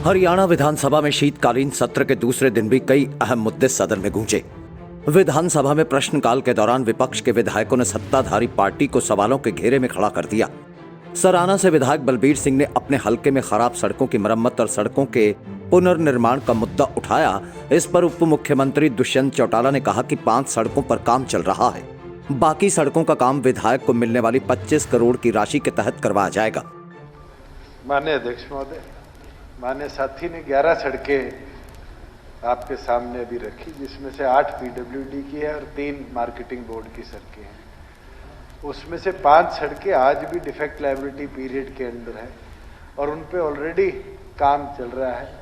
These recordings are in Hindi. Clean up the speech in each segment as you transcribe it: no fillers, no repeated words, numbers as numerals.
हरियाणा विधानसभा में शीतकालीन सत्र के दूसरे दिन भी कई अहम मुद्दे सदन में गूंजे। विधानसभा में प्रश्नकाल के दौरान विपक्ष के विधायकों ने सत्ताधारी पार्टी को सवालों के घेरे में खड़ा कर दिया। सराना से विधायक बलबीर सिंह ने अपने हलके में खराब सड़कों की मरम्मत और सड़कों के पुनर्निर्माण का मुद्दा उठाया। इस पर उप मुख्यमंत्री दुष्यंत चौटाला ने कहा कि 5 सड़कों पर काम चल रहा है, बाकी सड़कों का काम विधायक को मिलने वाली 25 करोड़ की राशि के तहत करवाया जाएगा। माननीय अध्यक्ष महोदय, माननीय साथी ने 11 सड़कें आपके सामने अभी रखी, जिसमें से 8 पीडब्ल्यूडी की है और 3 मार्केटिंग बोर्ड की सड़कें हैं। उसमें से 5 सड़कें आज भी डिफेक्ट लायबिलिटी पीरियड के अंदर है और उन पे ऑलरेडी काम चल रहा है।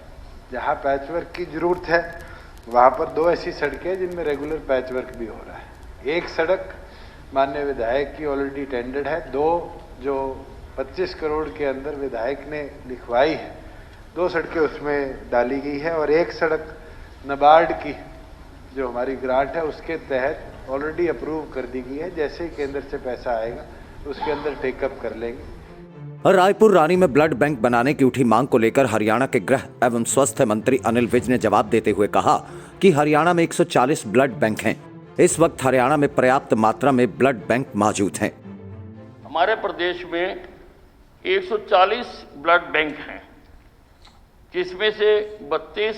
जहां पैचवर्क की जरूरत है वहां पर 2 ऐसी सड़कें जिनमें रेगुलर पैचवर्क भी हो रहा है। एक सड़क माननीय विधायक की ऑलरेडी टेंडर्ड है, 2 जो 25 करोड़ के अंदर विधायक ने लिखवाई है, 2 सड़कें उसमें डाली गई है और एक सड़क नाबार्ड की जो हमारी ग्रांट है उसके तहत ऑलरेडी अप्रूव कर दी गई है। जैसे ही केंद्र से पैसा आएगा उसके अंदर टेकअप कर लेंगे। रायपुर रानी में ब्लड बैंक बनाने की उठी मांग को लेकर हरियाणा के गृह एवं स्वास्थ्य मंत्री अनिल विज ने जवाब देते हुए कहा कि हरियाणा में 140 ब्लड बैंक हैं। इस वक्त हरियाणा में पर्याप्त मात्रा में ब्लड बैंक मौजूद हैं। हमारे प्रदेश में 140 ब्लड बैंक हैं, जिसमें से 32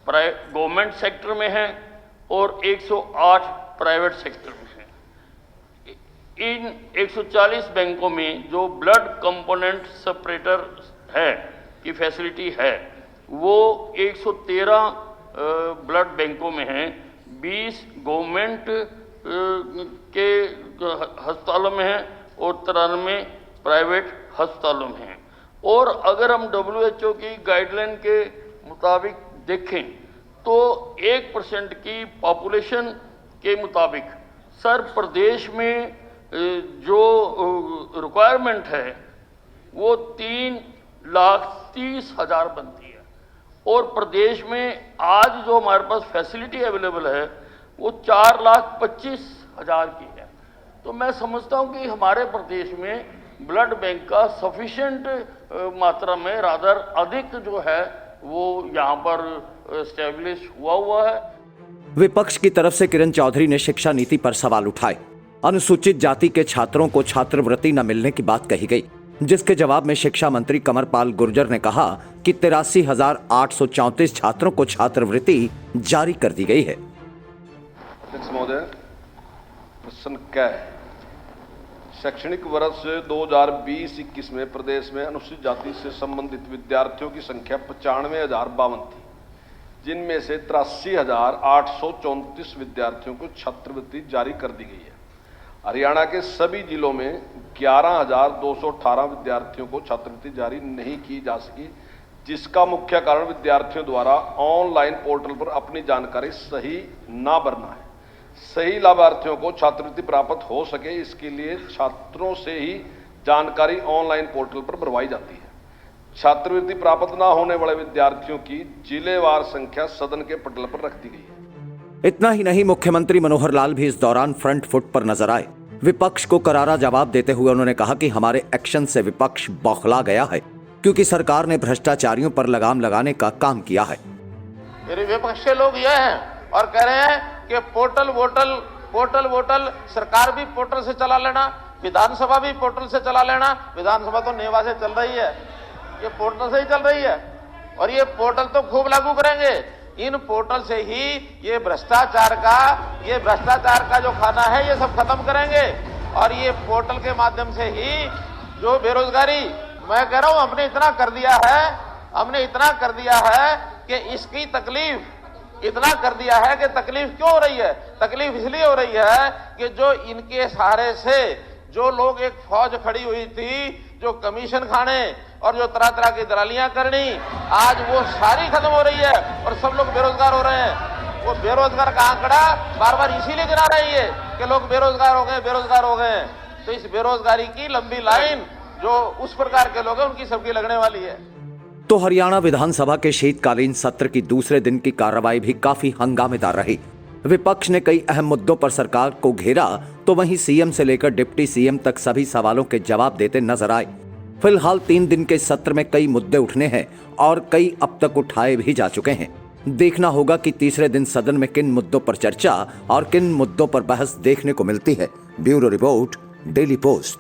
गवर्नमेंट सेक्टर में हैं और 108 प्राइवेट सेक्टर में हैं। इन 140 बैंकों में जो ब्लड कंपोनेंट सेपरेटर है की फैसिलिटी है वो 113 ब्लड बैंकों में हैं, 20 गवर्नमेंट के अस्पतालों में हैं और 93 प्राइवेट अस्पतालों में हैं। और अगर हम WHO की गाइडलाइन के मुताबिक देखें तो 1% की पॉपुलेशन के मुताबिक सर प्रदेश में जो रिक्वायरमेंट है वो 3,30,000 बनती है और प्रदेश में आज जो हमारे पास फैसिलिटी अवेलेबल है वो 4,25,000 की है। तो मैं समझता हूँ कि हमारे प्रदेश में ब्लड बैंक का सफिशिएंट मात्रा में रादर अधिक जो है वो यहाँ पर एस्टेब्लिश हुआ है। विपक्ष की तरफ से किरण चौधरी ने शिक्षा नीति पर सवाल उठाए। अनुसूचित जाति के छात्रों को छात्रवृत्ति न मिलने की बात कही गई, जिसके जवाब में शिक्षा मंत्री कमरपाल गुर्जर ने कहा कि 83,834 छात्रों को छात्रवृत्ति जारी कर दी गई है। शैक्षणिक वर्ष 2020-21 में प्रदेश में अनुसूचित जाति से संबंधित विद्यार्थियों की संख्या 95,052 थी, जिनमें से 83,834 विद्यार्थियों को छात्रवृत्ति जारी कर दी गई है। हरियाणा के सभी जिलों में 11,218 विद्यार्थियों को छात्रवृत्ति जारी नहीं की जा सकी, जिसका मुख्य कारण विद्यार्थियों द्वारा ऑनलाइन पोर्टल पर अपनी जानकारी सही ना भरना है। सही लाभार्थियों को छात्रवृत्ति प्राप्त हो सके, इसके लिए छात्रों से ही जानकारी ऑनलाइन पोर्टल पर भरवाई जाती है। छात्रवृत्ति प्राप्त न होने वाले विद्यार्थियों की जिलेवार संख्या सदन के पटल पर रख दी गई है। इतना ही नहीं, मुख्यमंत्री मनोहर लाल भी इस दौरान फ्रंट फुट पर नजर आए। विपक्ष को करारा जवाब देते हुए उन्होंने कहा कि हमारे एक्शन से विपक्ष बौखला गया है, क्योंकि सरकार ने भ्रष्टाचारियों पर लगाम लगाने का काम किया है। मेरे विपक्ष के लोग ये हैं और कह रहे हैं कि पोर्टल वोटल सरकार भी पोर्टल से चला लेना, विधानसभा भी पोर्टल से चला लेना। विधानसभा तो नेवा से चल रही है, ये पोर्टल से ही चल रही है और ये पोर्टल तो खूब लागू करेंगे। इन पोर्टल से ही ये भ्रष्टाचार का जो खाना है ये सब खत्म करेंगे और ये पोर्टल के माध्यम से ही जो बेरोजगारी, मैं कह रहा हूं हमने इतना कर दिया है कि इसकी तकलीफ इतना कर दिया है कि तकलीफ क्यों हो रही है? तकलीफ इसलिए हो रही है कि जो इनके सहारे से जो लोग एक फौज खड़ी हुई थी, जो कमीशन खाने और जो तरह तरह की दलालियां करनी, आज वो सारी खत्म हो रही है और सब लोग बेरोजगार हो रहे हैं। वो बेरोजगार का आंकड़ा बार बार इसीलिए गिना रही है कि लोग बेरोजगार हो गए। तो इस बेरोजगारी की लंबी लाइन जो उस प्रकार के लोग हैं उनकी सबकी लगने वाली है। तो हरियाणा विधानसभा के शीतकालीन सत्र की दूसरे दिन की कार्रवाई भी काफी हंगामेदार रही। विपक्ष ने कई अहम मुद्दों पर सरकार को घेरा, तो वहीं सीएम से लेकर डिप्टी सीएम तक सभी सवालों के जवाब देते नजर आए। फिलहाल 3 दिन के सत्र में कई मुद्दे उठने हैं और कई अब तक उठाए भी जा चुके हैं। देखना होगा कि तीसरे दिन सदन में किन मुद्दों पर चर्चा और किन मुद्दों पर बहस देखने को मिलती है। Bureau report, daily post.